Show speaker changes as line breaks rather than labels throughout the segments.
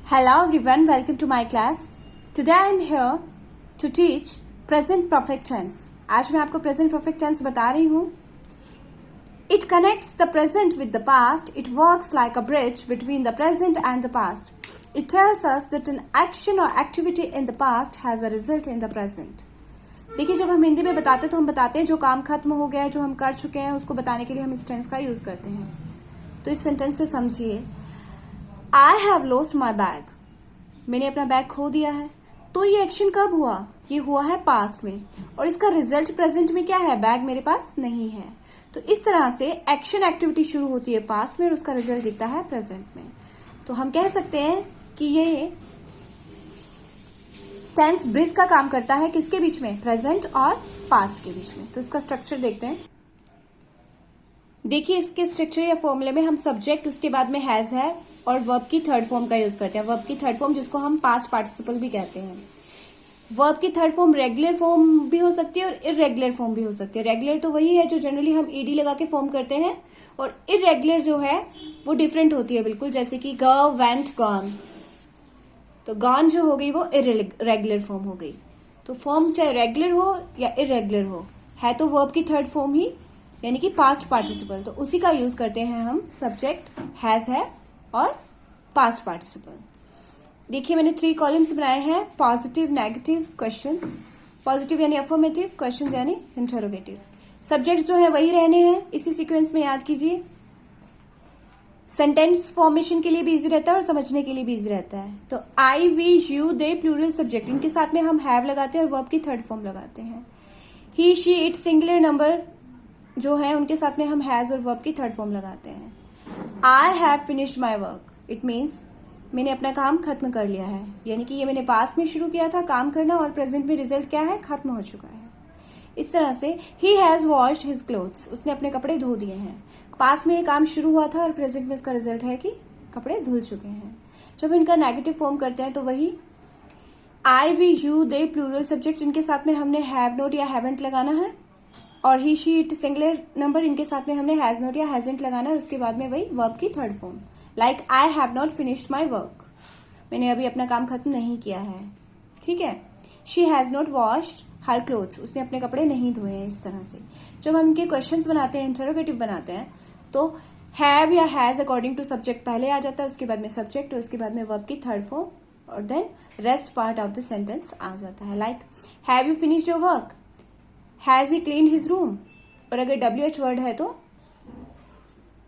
Hello everyone, welcome to my class. Today I am here to teach present perfect tense. आज मैं आपको present perfect tense बता रही हूँ. It connects the present with the past. It works like a bridge between the present and the past. It tells us that an action or activity in the past has a result in the present. देखिए, जब हम हिंदी में बताते हैं तो हम बताते हैं जो काम खत्म हो गया है, जो हम कर चुके हैं, उसको बताने के लिए हम इस टेंस का यूज करते हैं. तो इस सेंटेंस से समझिए, I have lost my bag. मैंने अपना बैग खो दिया है. तो ये एक्शन कब हुआ? ये हुआ है पास्ट में, और इसका रिजल्ट प्रेजेंट में क्या है? बैग मेरे पास नहीं है. तो इस तरह से एक्शन एक्टिविटी शुरू होती है पास्ट में और उसका रिजल्ट दिखता है प्रेजेंट में. तो हम कह सकते हैं कि ये टेंस ब्रिज का काम करता है किसके बीच में? प्रेजेंट और पास्ट के बीच में. तो इसका स्ट्रक्चर देखते हैं. देखिए, इसके स्ट्रक्चर या फॉर्मूले में हम सब्जेक्ट, उसके बाद में हैज है और वर्ब की थर्ड फॉर्म का यूज करते हैं. वर्ब की थर्ड फॉर्म जिसको हम पास्ट पार्टिसिपल भी कहते हैं. वर्ब की थर्ड फॉर्म रेगुलर फॉर्म भी हो सकती है और इरेगुलर फॉर्म भी हो सकती है. रेगुलर तो वही है जो जनरली हम ईडी लगा के फॉर्म करते हैं, और इरेगुलर जो है वो डिफरेंट होती है बिल्कुल. जैसे कि गो, वेंट, गॉन. तो गॉन जो हो गई वो इरेगुलर फॉर्म हो गई. तो फॉर्म चाहे रेगुलर हो या इरेगुलर हो, है तो वर्ब की थर्ड फॉर्म ही, यानी कि पास्ट पार्टिसिपल. तो उसी का यूज करते हैं हम. सब्जेक्ट हैज है और पास्ट पार्टिसिपल. देखिए, मैंने 3 कॉलम्स बनाए हैं. Positive, negative, questions. पॉजिटिव यानी अफर्मेटिव, क्वेश्चंस यानी इंटरोगेटिव. सब्जेक्ट्स जो है वही रहने हैं, इसी सीक्वेंस में याद कीजिए. सेंटेंस फॉर्मेशन के लिए भी इजी रहता है और समझने के लिए भी इजी रहता है. तो I, we, you, they plural subject, इनके साथ में हम हैव लगाते हैं और वर्ब की थर्ड फॉर्म लगाते हैं. ही, शी, इट सिंगुलर नंबर जो है उनके साथ में हम हैज और वर्ब की थर्ड फॉर्म लगाते हैं. I have finished my work. It means मैंने अपना काम खत्म कर लिया है, यानी कि ये मैंने पास्ट में शुरू किया था काम करना और प्रेजेंट में रिजल्ट क्या है? खत्म हो चुका है. इस तरह से he has washed his clothes, उसने अपने कपड़े धो दिए हैं. पास्ट में ये काम शुरू हुआ था और प्रेजेंट में उसका रिजल्ट है कि कपड़े धुल चुके हैं. जब इनका नेगेटिव फॉर्म करते हैं तो वही I, we, you, they plural subject, इनके साथ में हमने हैव नॉट या हैवेंट लगाना है, और ही, शी, इट सिंगुलर नंबर, इनके साथ में हमने हैज नॉट या हैजेंट लगाना है. उसके बाद में वही वर्ब की third form. Like I have not finished my work, मैंने अभी अपना काम खत्म नहीं किया है. ठीक है. She has not washed her clothes, उसने अपने कपड़े नहीं धोए हैं. इस तरह से जब हम इनके क्वेश्चंस बनाते हैं, इंटरोगेटिव बनाते हैं, तो हैव या हैज अकॉर्डिंग टू सब्जेक्ट पहले आ जाता है, उसके बाद में सब्जेक्ट और उसके बाद में वर्ब की थर्ड फॉर्म, और then rest part of the sentence आ जाता है. Like have you finished your work, has he cleaned his room. और अगर WH वर्ड है तो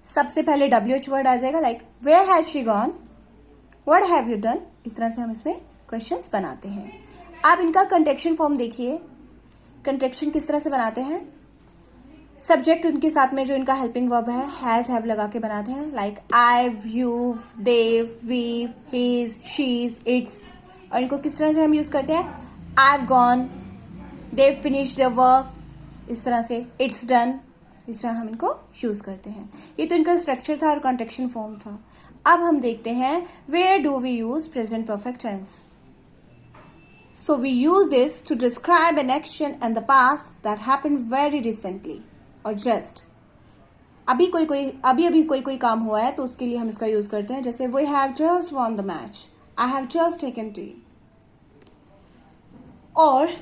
सबसे पहले WH वर्ड आ जाएगा. Like where has she gone, what have you done. इस तरह से हम इसमें क्वेश्चंस बनाते हैं. आप इनका कंट्रैक्शन फॉर्म देखिए. कंट्रैक्शन किस तरह से बनाते हैं? सब्जेक्ट उनके साथ में जो इनका हेल्पिंग वर्ब है हैज हैव लगा के बनाते हैं. Like I, you, they, we, he's, she's, it's. और इनको किस तरह से हम यूज करते हैं? I have gone, they finish the work. इस तरह से इट्स डन. इस तरह हम इनको यूज करते हैं. ये तो इनका स्ट्रक्चर था और कंट्रैक्शन फॉर्म था. अब हम देखते हैं where do we use present perfect tense. So we use this to describe an action in the past that happened very recently or just. अभी कोई काम हुआ है तो उसके लिए हम इसका यूज करते हैं. जैसे we have just won the match, I have just taken tea. और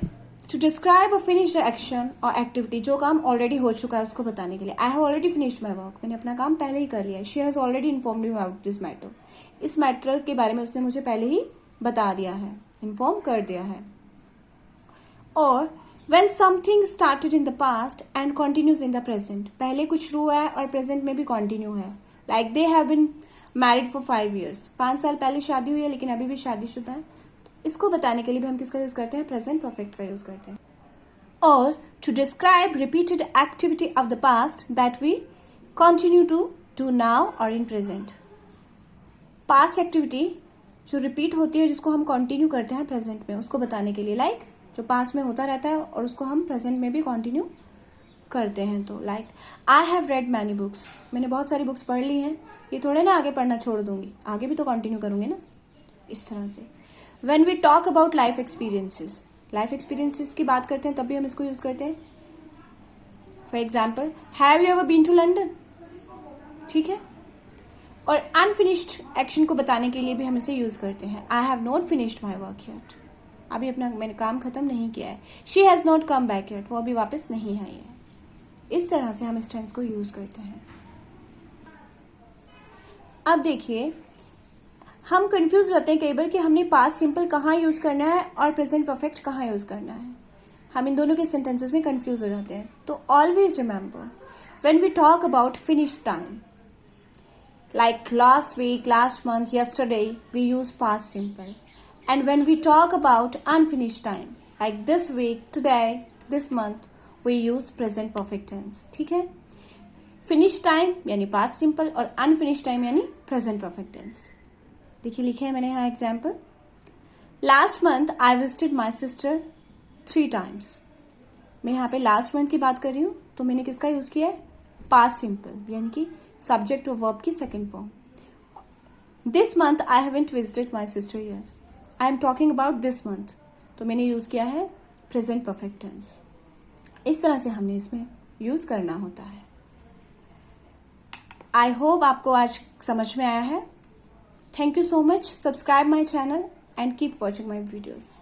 to describe a finished action or activity, जो काम ऑलरेडी हो चुका है उसको बताने के लिए. I have already finished my work, मैंने अपना काम पहले ही कर लिया है. She has already informed me about this matter, इस मैटर के बारे में उसने मुझे पहले ही बता दिया है, इन्फॉर्म कर दिया है. और when something started in the past and continues in the present, पहले कुछ शुरू है और प्रेजेंट में भी कंटिन्यू है. Like they have been married for 5 years, 5 साल पहले शादी हुई है लेकिन अभी भी शादीशुदा है. इसको बताने के लिए भी हम किसका यूज करते हैं? प्रेजेंट परफेक्ट का यूज करते हैं. और to describe repeated activity of the past that we continue to do now or in present. Past activity जो रिपीट होती है, जिसको हम कंटिन्यू करते हैं प्रेजेंट में, उसको बताने के लिए. लाइक जो पास्ट में होता रहता है और उसको हम प्रेजेंट में भी कंटिन्यू करते हैं. तो like I have read many books, मैंने बहुत सारी बुक्स पढ़ ली हैं. ये थोड़े ना आगे पढ़ना छोड़ दूंगी, आगे भी तो कंटिन्यू करूंगी ना. इस तरह से when we talk about life experiences की बात करते हैं तब भी हम इसको यूज करते हैं. For example, have you ever been to London. ठीक है. और अनफिनिश्ड एक्शन को बताने के लिए भी हम इसे यूज करते हैं। I have not finished my work yet, अभी अपना मैंने काम खत्म नहीं किया है। She has not come back yet, वो अभी वापस नहीं आई है। इस तरह से हम इस टेंस को यूज करते हैं। अब देखिए, हम कंफ्यूज रहते हैं कई बार कि हमने पास्ट सिंपल कहाँ यूज करना है और प्रेजेंट परफेक्ट कहाँ यूज करना है। हम इन दोनों के सेंटेंसेस में कंफ्यूज हो जाते हैं। तो always remember, when we talk about finished time, like last week, last month, yesterday, we use past simple. And when we talk about unfinished time, like this week, today, this month, we use present perfect tense. ठीक है? Finished time यानी past simple और unfinished time यानी present perfect tense. देखिए लिखे हैं मैंने यहाँ example. Last month I visited my sister 3 times. मैं यहाँ पे last month की बात कर रही हूँ, तो मैंने किसका यूज किया है? Past simple यानी कि सब्जेक्ट और वर्ब की second form. This month I haven't visited my sister year, I am talking about this month, तो मैंने यूज किया है प्रेजेंट परफेक्ट टेंस। इस तरह से हमने इसमें यूज करना होता है। आई होप आपको आज समझ में आया है। Thank you so much. Subscribe my channel and keep watching my videos.